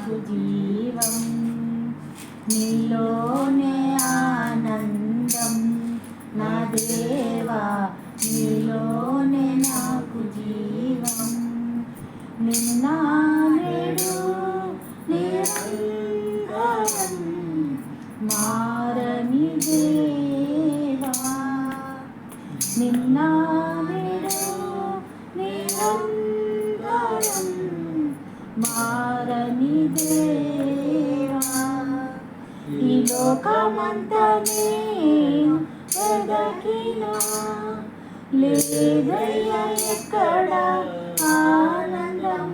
నాకు జీవం, నీలోనే ఆనందం నా దేవా, నీలోనే నాకు జీవం. నిన్న నేడు నిరంతరం మారని దేవా, నిన్న నేడు నిరంతరం మారని దేవా. ఈ లోకమంతా నేను వెదకినా లేదయ్యా ఎక్కడ ఆనందం,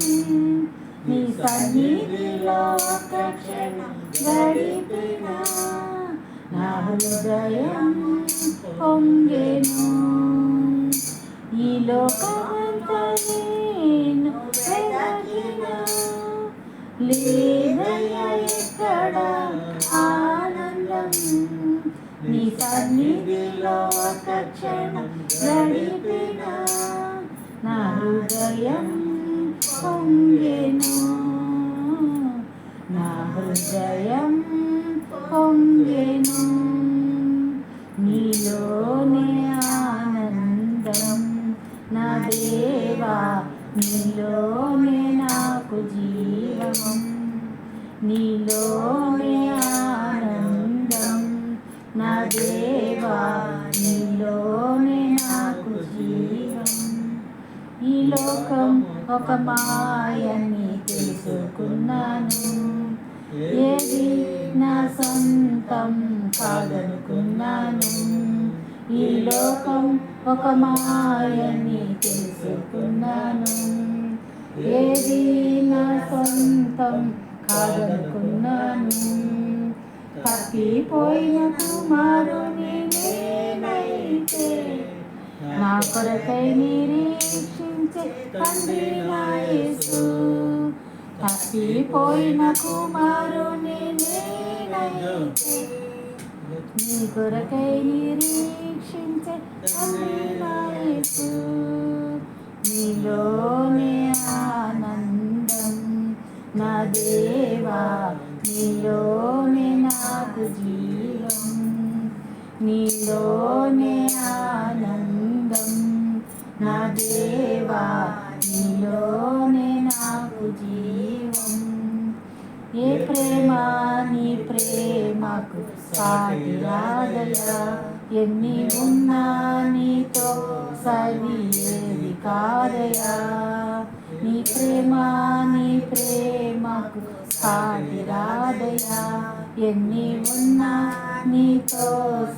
నీ సన్నిధిలో ఒక క్షణం గడిపినా నా హృదయం పొంగెను. ఈ లోకమంతా నేను వెదకినా లేదయ్యా ఎక్కడ ఆనందం, నీ సన్నిధిలో ఒక క్షణం గడిపినా నా హృదయం పొంగెను, నా హృదయం పొంగెను. నీలోనే ఆనందం నా దేవా, నీలోనే నాకు జీవం, నీలోనే ఆనందం నా దేవా, నీలోనే నాకు జీవం. ఈ లోకం ఒక మాయని తెలుసుకున్నాను, ఏది నా సొంతం కాదనుకున్నాను. ఈ లోకం ఒక మాయని తెలుసుకున్నాను, ఏది నా సొంతం కాదనుకున్నాను. తప్పిపోయిన కుమారుని నేనైతే నా కొరకై నిరీక్షించే తండ్రి నా యేసు. తప్పిపోయిన కుమారుని నేనైతే నీ కొరకై నిరీక్షించే తండ్రి నా యేసు. నీలోనే ఆనందం నా దేవా, నీలోనే నాకు జీవం, నీలోనే ఆనందం నా దేవా, నీలోనే నాకు జీవం. ఏ ప్రేమ నీ ప్రేమకు సాటి రాదయ్యా, ఎన్ని ఉన్నా నీతో సరి ఏది కాదయ్యా. నీ ప్రేమ నీ ప్రేమకు సాటి రాదయ్యా, ఎన్ని ఉన్నా నీతో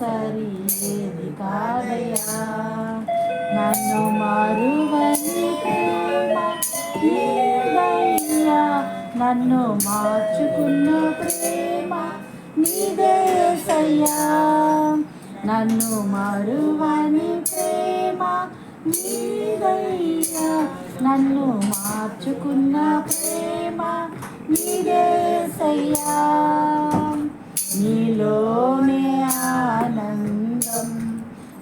సరి ఏది కాదయ్యా. నన్ను మారువని ప్రేమ నీదయ్యా, నన్ను మార్చుకున్న ప్రేమ నీదేసయ్యా. నన్ను మారువని ప్రేమ నీదయ్యా, నన్ను మార్చుకున్న ప్రేమ నీదేసయ్యా. నీలోనే ఆనందం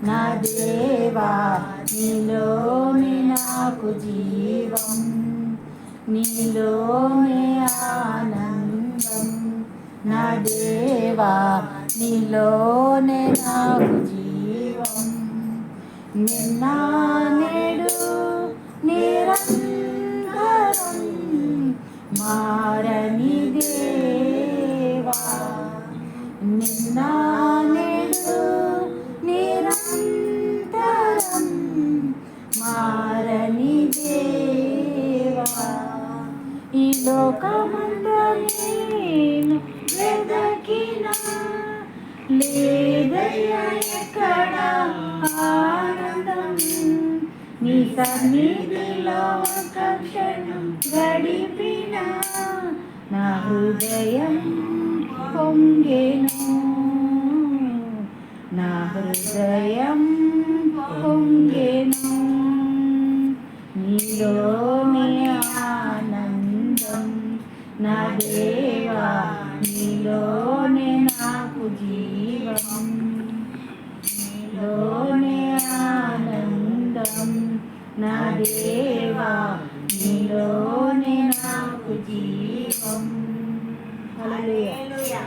నా దేవా, నీలోనే నాకు జీవం, నీలోనే ఆనందం నా దేవా, నీలోనే నాకు జీవం. నిన్న నేడు నిరంతరం మారని దేవా, నిన్న నేడు నిరంతరం మారని దేవా. ఈ లోకమంతా నేను వెదకినా లేదయ్యా ఎక్కడ ఆనందం, నీ సన్నిధిలో ఒక క్షణం గడిపినా నా హృదయం పొంగెను, నా హృదయం పొంగెను. నీలోనే ఆనందం నా దేవా, నీలోనే నాకు జీవం, నీలోనే ఆనందం నా నా దేవా నీలోనే నాకు జీవం హల్లెలూయా హల్లెలూయా